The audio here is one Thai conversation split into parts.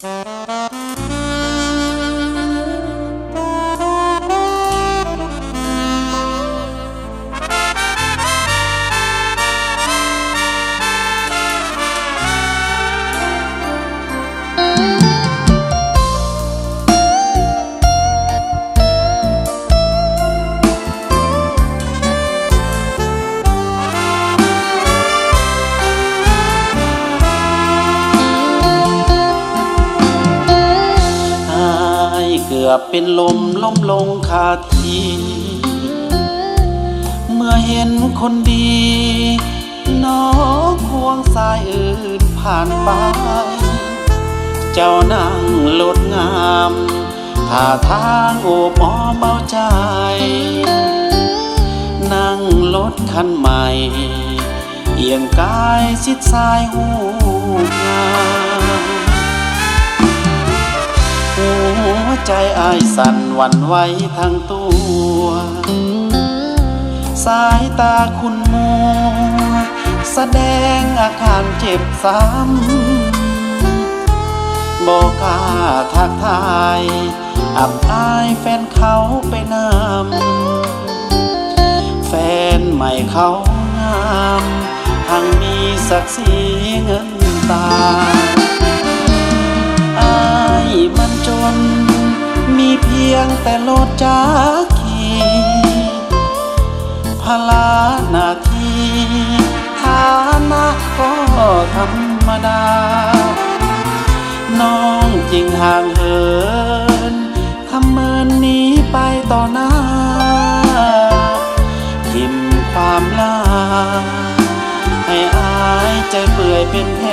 เกือบเป็นลมล้มลงคาที่เมื่อเห็นคนดีน้องควงสายอื่นผ่านไปเจ้านั่งรถงามท่าทางโอบอ้อมเบาใจนั่งรถคันใหม่เอียงกายชิดซ้ายหูงามหัวใจอ้ายสั่นหวั่นไหวทั้งตัวสายตาคุณมัวแสดงอาการเจ็บซ้ำบอกกล้าทักทายอับอายแฟนเขาไปนำแฟนใหม่เขางามทั้งมีศักดิ์ศรีเงินตามันจนมีเพียงแต่รถจักรขี่พลาหน้าที่ฐานะก็ธรรมดาน้องจริงห่างเหินทำเมินหนีไปต่อหน้าทิมความลาให้อายใจเปื่อยเป็นแผล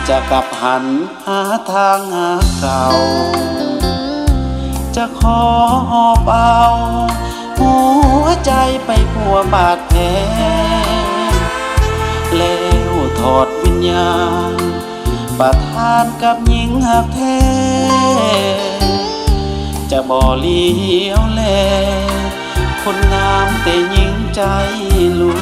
จะกลับหันหาทางหาเก่าจะขอหอบเอาหัวใจไปพัวบาดแผลแล้วถอดวิญญาณประทานกับหญิงหักแท้จะบ่เลี้ยวแลคนงามแต่หญิงใจลว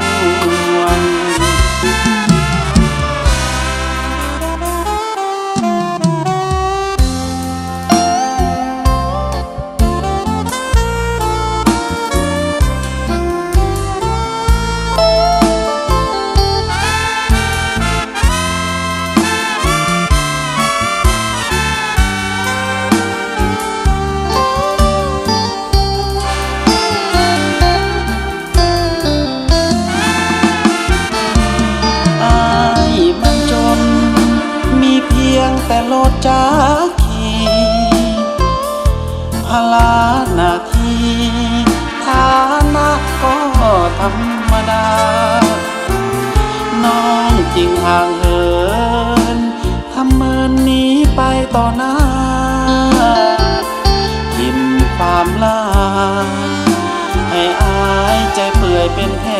งแต่รถจักรขี่พลาหน้าที่ฐานะก็ธรรมดาน้องจริงห่างเหินทำเมินหนีไปต่อหน้าทิมความลาให้อายใจเปื่อยเป็นแผล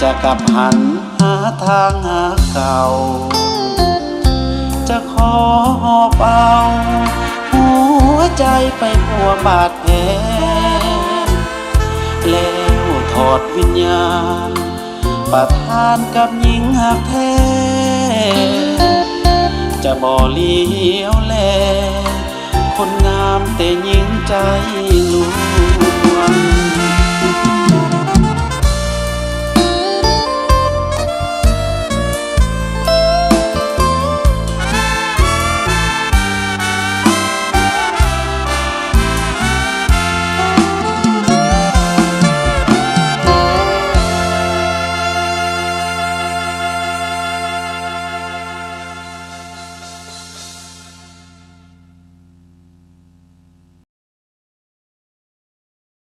จะกลับหันหาทางหาเก่าจะขอหอบเอาหัวใจไปพัวบาดแผลแล้วถอดวิญญาณประทานกับหญิงหักแท้จะบ่เลี้ยวแลคนงามแต่หญิงใจลวง